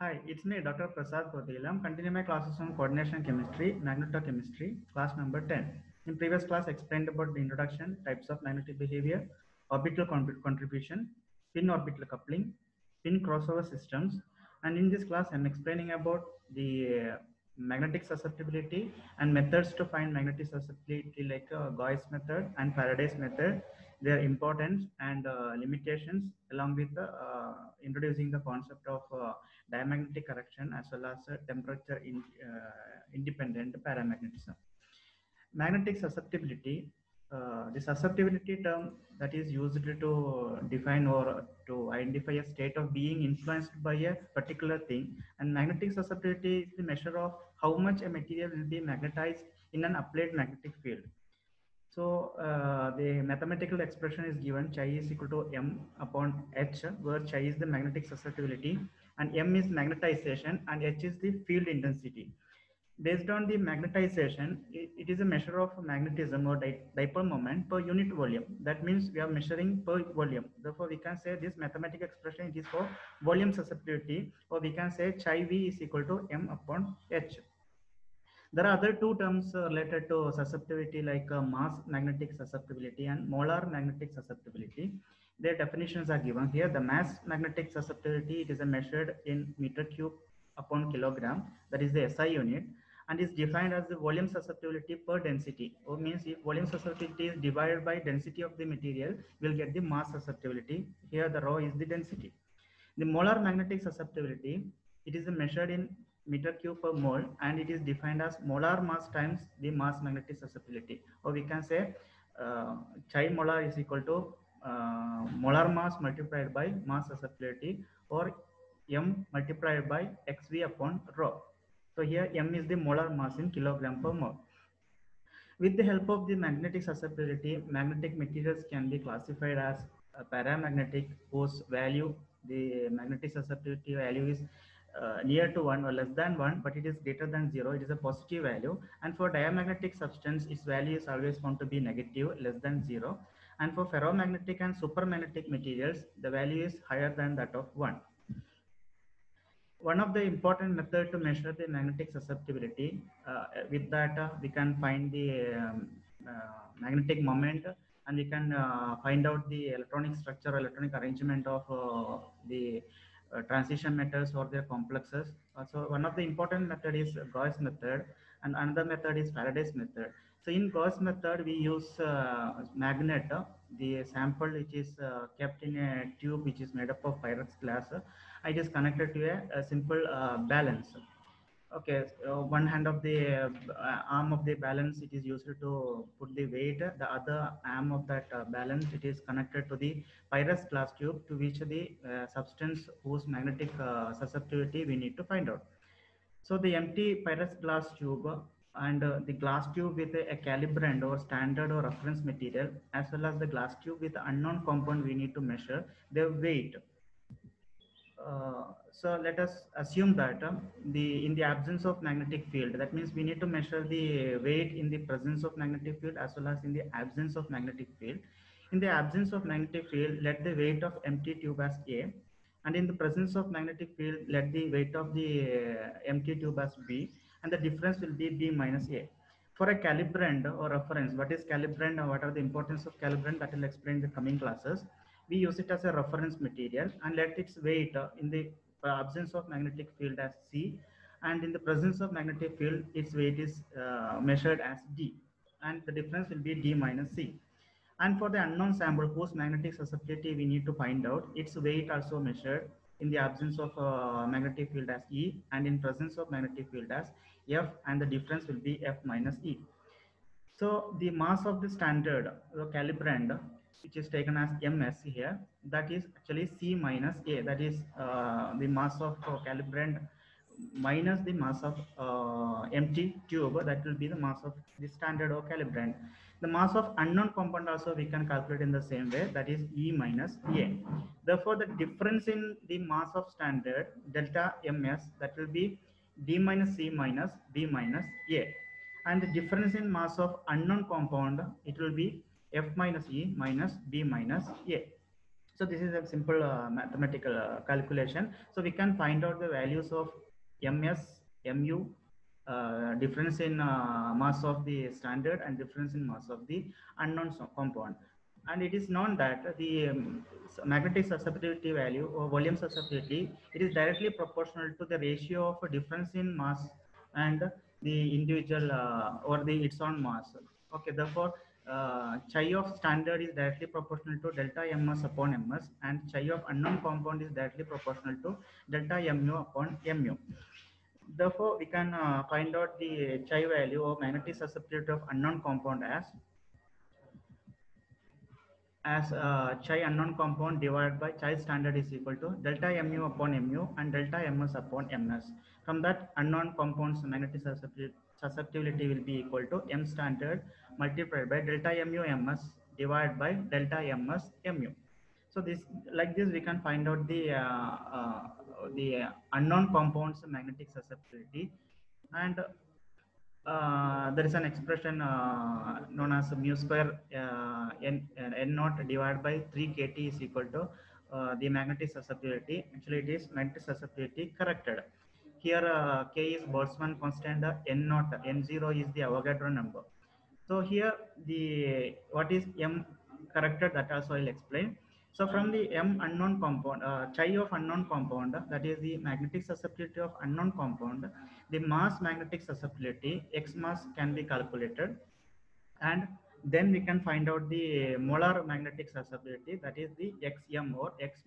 Hi, it's me, Dr. Prasad Kodil. I'm continuing my classes on coordination chemistry, magnetochemistry, class number 10. In previous class, explained about the introduction, types of magnetic behavior, orbital contribution, spin orbital coupling, spin crossover systems, and in this class, I'm explaining about the magnetic susceptibility and methods to find magnetic susceptibility like Gauss method and Faraday's method, their importance and limitations, along with introducing the concept of diamagnetic correction as well as temperature independent paramagnetism. Magnetic susceptibility, the susceptibility term that is used to define or to identify a state of being influenced by a particular thing, and magnetic susceptibility is the measure of how much a material will be magnetized in an applied magnetic field. So the mathematical expression is given chi is equal to m upon h, where chi is the magnetic susceptibility and m is magnetization and h is the field intensity. Based on the magnetization, it is a measure of magnetism or dipole moment per unit volume. That means we are measuring per volume. Therefore, we can say this mathematical expression it is for volume susceptibility, or we can say chi v is equal to m upon h. There are other two terms related to susceptibility like mass magnetic susceptibility and molar magnetic susceptibility. Their definitions are given here. The mass magnetic susceptibility, it is measured in meter cube upon kilogram, that is the SI unit, and is defined as the volume susceptibility per density. Or means if volume susceptibility is divided by density of the material, we'll get the mass susceptibility. Here the rho is the density. The molar magnetic susceptibility, it is measured in meter cube per mole and it is defined as molar mass times the mass magnetic susceptibility. Or we can say chi molar is equal to molar mass multiplied by mass susceptibility, or m multiplied by xv upon rho. So here m is the molar mass in kilogram per mole. With the help of the magnetic susceptibility, magnetic materials can be classified as paramagnetic, whose value, the magnetic susceptibility value is near to 1 or less than 1, but it is greater than 0. It is a positive value. And for diamagnetic substance, its value is always found to be negative, less than 0. And for ferromagnetic and supermagnetic materials, the value is higher than that of 1. One of the important method to measure the magnetic susceptibility, with that we can find the magnetic moment, and we can find out the electronic structure, electronic arrangement of the transition metals or their complexes. So one of the important method is Gauss method and another method is Faraday's method. So in Gauss method we use magnet, the sample which is kept in a tube which is made up of Pyrex glass. It is connected to a simple balance. Okay, one hand of the arm of the balance it is used to put the weight. The other arm of that balance it is connected to the Pyrex glass tube, to which the substance whose magnetic susceptibility we need to find out. So the empty Pyrex glass tube and the glass tube with a calibrant or standard or reference material, as well as the glass tube with unknown compound we need to measure their weight. So let us assume that the in the absence of magnetic field, that means we need to measure the weight in the presence of magnetic field as well as in the absence of magnetic field. In the absence of magnetic field, let the weight of empty tube as A, and in the presence of magnetic field, let the weight of the empty tube as B, and the difference will be B minus A. For a calibrant or reference, what is calibrant and what are the importance of calibrant, that will explain in the coming classes. We use it as a reference material and let its weight in the absence of magnetic field as C, and in the presence of magnetic field its weight is measured as D, and the difference will be D minus C. And for the unknown sample whose magnetic susceptibility we need to find out, its weight also measured in the absence of magnetic field as E and in presence of magnetic field as F, and the difference will be F minus E. So the mass of the standard calibrand, which is taken as ms here, that is actually C minus A. That is the mass of calibrand minus the mass of empty tube. That will be the mass of the standard or calibrand. The mass of unknown compound also we can calculate in the same way. That is E minus A. Therefore, the difference in the mass of standard delta ms, that will be D minus C minus B minus A, and the difference in mass of unknown compound, it will be F minus E minus B minus A. So this is a simple mathematical calculation. So we can find out the values of ms, mu, difference in mass of the standard and difference in mass of the unknown compound. And it is known that the magnetic susceptibility value or volume susceptibility, it is directly proportional to the ratio of difference in mass and the individual or the its own mass. Okay, therefore chi of standard is directly proportional to delta ms upon ms, and chi of unknown compound is directly proportional to delta mu upon mu. Therefore, we can find out the chi value of magnetic susceptibility of unknown compound as chi unknown compound divided by chi standard is equal to delta mu upon mu and delta ms upon ms. From that, unknown compounds magnetic susceptibility will be equal to m standard multiplied by delta mu ms divided by delta ms mu. So this, like this, we can find out the unknown compounds magnetic susceptibility. And there is an expression known as mu square n naught divided by 3 kt is equal to the magnetic susceptibility. Actually, it is magnetic susceptibility corrected. Here, k is Boltzmann constant, n naught, n0 is the Avogadro number. So here, the what is m corrected, that also I'll explain. So from the m unknown compound, chi of unknown compound, that is the magnetic susceptibility of unknown compound, the mass magnetic susceptibility x mass can be calculated, and then we can find out the molar magnetic susceptibility, that is the xm or x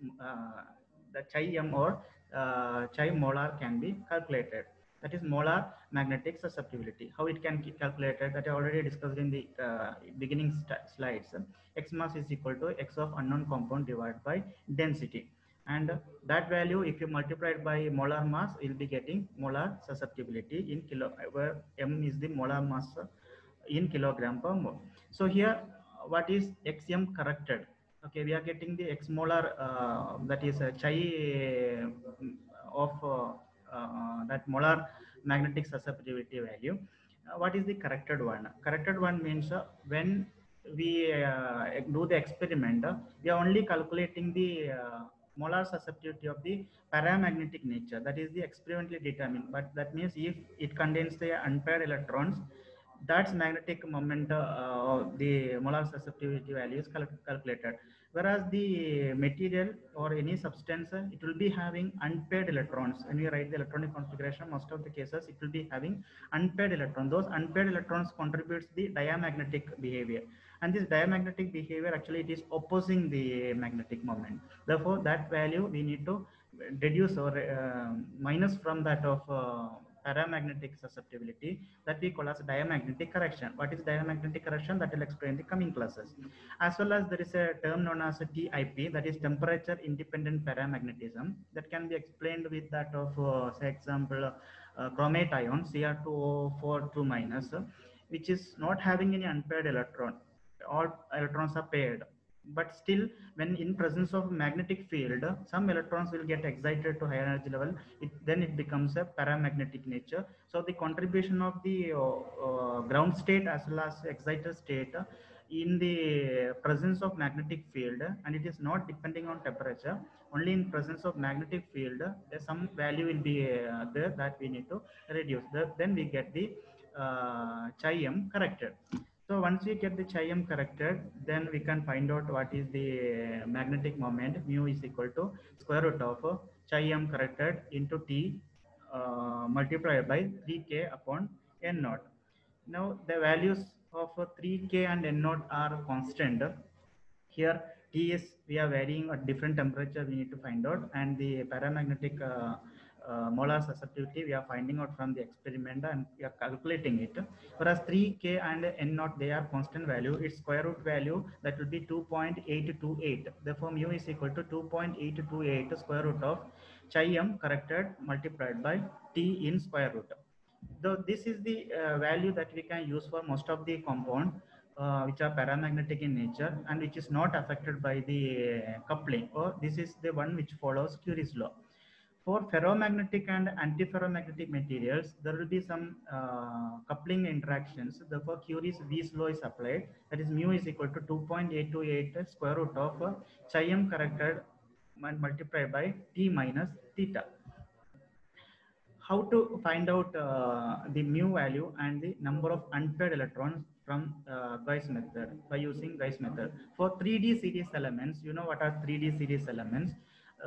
the chi m or chi molar can be calculated. That is molar magnetic susceptibility. How it can be calculated, that I already discussed in the beginning slides. X mass is equal to x of unknown compound divided by density, and that value, if you multiply it by molar mass, you'll be getting molar susceptibility in kilo, where m is the molar mass in kilogram per mole. So here, what is xm corrected? Okay, we are getting the x molar, that is a chi of that molar magnetic susceptibility value. What is the corrected one? Corrected one means when we do the experiment, we are only calculating the molar susceptibility of the paramagnetic nature, that is the experimentally determined. But that means if it contains the unpaired electrons, that's magnetic moment, the molar susceptibility value is calculated. Whereas the material or any substance, it will be having unpaired electrons. When you write the electronic configuration, most of the cases it will be having unpaired electrons. Those unpaired electrons contributes the diamagnetic behavior, and this diamagnetic behavior, actually it is opposing the magnetic moment. Therefore, that value we need to deduce or minus from that of paramagnetic susceptibility, that we call as diamagnetic correction. What is diamagnetic correction? That will explain in the coming classes. As well as there is a term known as TIP, that is temperature independent paramagnetism, that can be explained with that of say example chromate ion Cr2O4 2-, which is not having any unpaired electron. All electrons are paired, but still, when in presence of magnetic field, some electrons will get excited to higher energy level. Then it becomes a paramagnetic nature. So the contribution of the ground state as well as excited state in the presence of magnetic field, and it is not depending on temperature, only in presence of magnetic field, some value will be there that we need to reduce. Then we get the chi m corrected. So once we get the chi m corrected, then we can find out what is the magnetic moment. Mu is equal to square root of chi m corrected into T multiplied by 3k upon n naught. Now the values of 3k and n naught are constant. Here T is, we are varying at different temperature, we need to find out, and the paramagnetic molar susceptibility we are finding out from the experiment and we are calculating it. Whereas 3k and n naught, they are constant value. Its square root value, that will be 2.828. Therefore mu is equal to 2.828 square root of chi m corrected multiplied by T in square root. Though this is the value that we can use for most of the compound which are paramagnetic in nature and which is not affected by the coupling, or this is the one which follows Curie's law. For ferromagnetic and antiferromagnetic materials, there will be some coupling interactions. Therefore, Curie's Wies law is applied. That is, mu is equal to 2.828 square root of chi m corrected multiplied by t minus theta. How to find out the mu value and the number of unpaired electrons from Gauss method by using Gauss method. For 3D series elements, you know what are 3D series elements?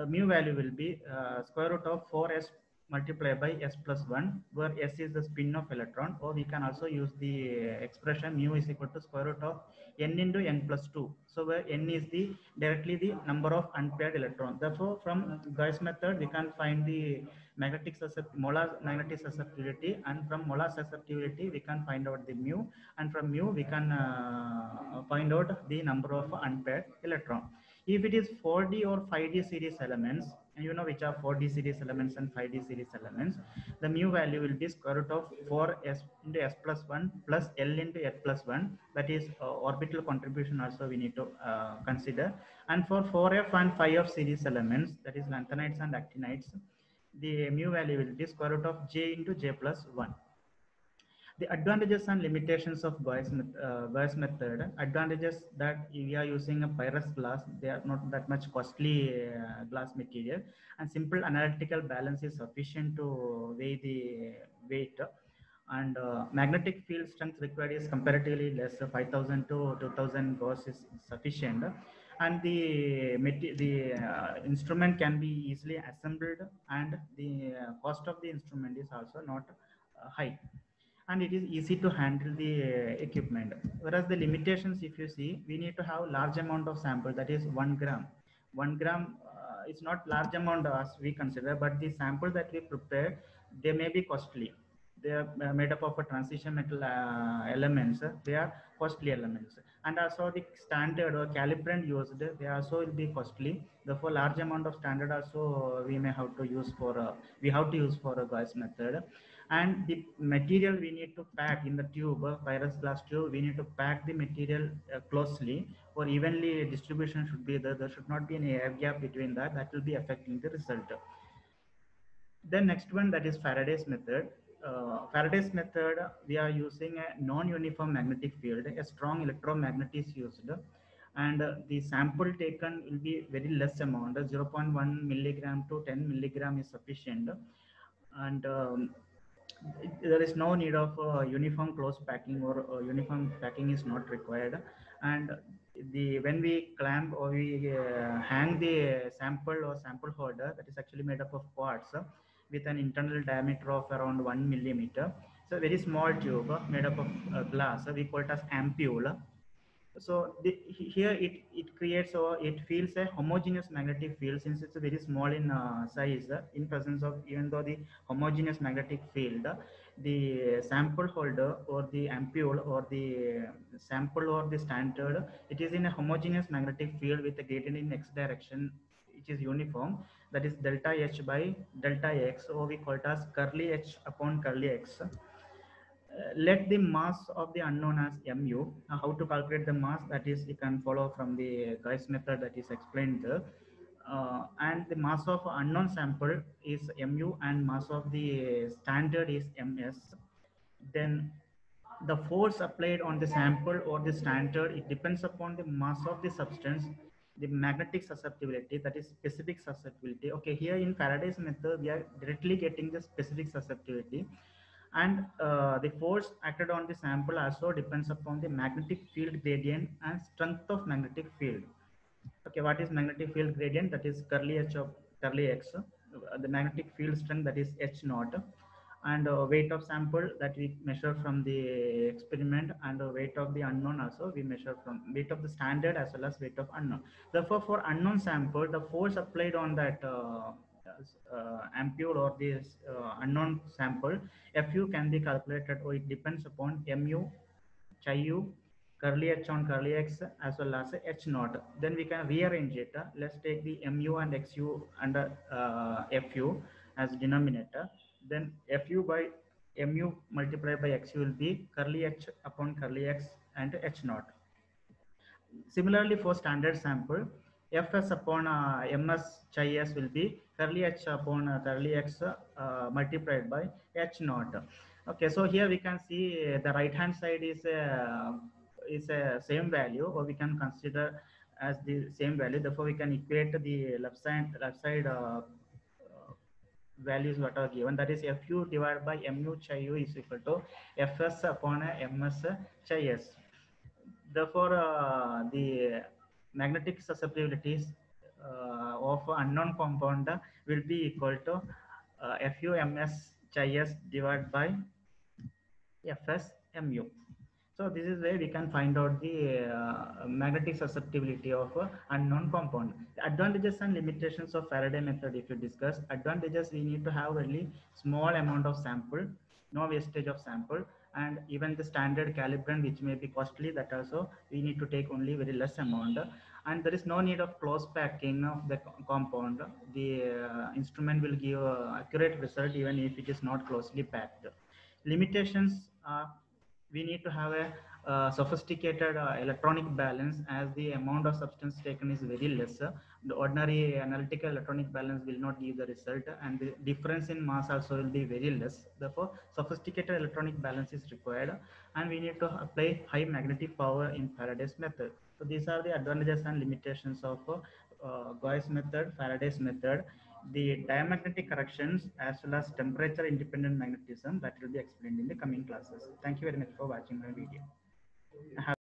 Mu value will be square root of 4s multiplied by s plus 1, where s is the spin of electron, or we can also use the expression mu is equal to square root of n into n plus 2. So where n is the directly the number of unpaired electrons. Therefore, from Gauss method, we can find the molar magnetic susceptibility, and from molar susceptibility we can find out the mu, and from mu we can find out the number of unpaired electron. If it is 4D or 5D series elements, and you know which are 4D series elements and 5D series elements, the mu value will be square root of 4s into s plus 1 plus l into s plus 1. That is orbital contribution also we need to consider. And for 4f and 5f series elements, that is lanthanides and actinides, the mu value will be square root of j into j plus 1. The advantages and limitations of Gauss method. Advantages that we are using a Pyrrhus glass, they are not that much costly glass material, and simple analytical balance is sufficient to weigh the weight. And magnetic field strength required is comparatively less, 5,000 to 2,000 Gauss is sufficient. And the instrument can be easily assembled, and the cost of the instrument is also not high, and it is easy to handle the equipment. Whereas the limitations, if you see, we need to have large amount of sample, that is 1 gram. 1 gram is not large amount as we consider, but the sample that we prepare, they may be costly. They are made up of a transition metal elements. They are costly elements, and also the standard or calibrant used, they also will be costly. Therefore, large amount of standard also we may have to use for a Gauss method. And the material we need to pack in the tube, Pyrrhus glass tube, we need to pack the material closely, or evenly distribution should be there. There should not be any air gap between that. That will be affecting the result. Then next one, that is Faraday's method. Faraday's method, we are using a non-uniform magnetic field. A strong electromagnet is used, and the sample taken will be very less amount. 0.1 milligram to 10 milligram is sufficient, and there is no need of uniform close packing, or uniform packing is not required. And the when we clamp or we hang the sample or sample holder, that is actually made up of quartz with an internal diameter of around 1 millimeter. So very small tube made up of glass, we call it as ampule. So here it creates, or it feels a homogeneous magnetic field, since it's very small in size. In presence of, even though the homogeneous magnetic field, the sample holder or the ampule or the sample or the standard, it is in a homogeneous magnetic field with a gradient in x direction, which is uniform. That is delta h by delta x, or we call it as curly h upon curly x. Let the mass of the unknown as mu. How to calculate the mass, that is you can follow from the Gauss method that is explained there. And the mass of unknown sample is mu, and mass of the standard is ms. Then the force applied on the sample or the standard, it depends upon the mass of the substance, the magnetic susceptibility, that is specific susceptibility. Okay, here in Faraday's method we are directly getting the specific susceptibility, and the force acted on the sample also depends upon the magnetic field gradient and strength of magnetic field. Okay, what is magnetic field gradient? That is curly h of curly x. The magnetic field strength, that is h naught, and weight of sample that we measure from the experiment, and weight of the unknown also we measure from weight of the standard as well as weight of unknown. Therefore, for unknown sample, the force applied on that ampule or this unknown sample, Fu can be calculated, or it depends upon mu, chi u, curly h on curly x, as well as h naught. Then we can rearrange it. Let's take the mu and xu under Fu as denominator. Then Fu by mu multiplied by xu will be curly h upon curly x and h naught. Similarly, for standard sample, Fs upon Ms chi s will be curly h upon curly x multiplied by h naught. Okay, so here we can see the right hand side is a same value, or we can consider as the same value. Therefore, we can equate the left side values what are given, that is fu divided by mu chi u is equal to fs upon ms chi s. Therefore, the magnetic susceptibilities of unknown compound will be equal to fu ms chi s divided by fs mu. So this is where we can find out the magnetic susceptibility of unknown compound. The advantages and limitations of Faraday method, if you discuss, advantages, we need to have really small amount of sample, no wastage of sample, and even the standard calibrant, which may be costly, that also we need to take only very less amount. And there is no need of close packing of the compound. The instrument will give accurate result even if it is not closely packed. Limitations are, we need to have a sophisticated electronic balance, as the amount of substance taken is very less. The ordinary analytical electronic balance will not give the result, and the difference in mass also will be very less. Therefore, sophisticated electronic balance is required, and we need to apply high magnetic power in Faraday's method. So these are the advantages and limitations of Gauss method, Faraday's method. The diamagnetic corrections as well as temperature independent magnetism, that will be explained in the coming classes. Thank you very much for watching my video.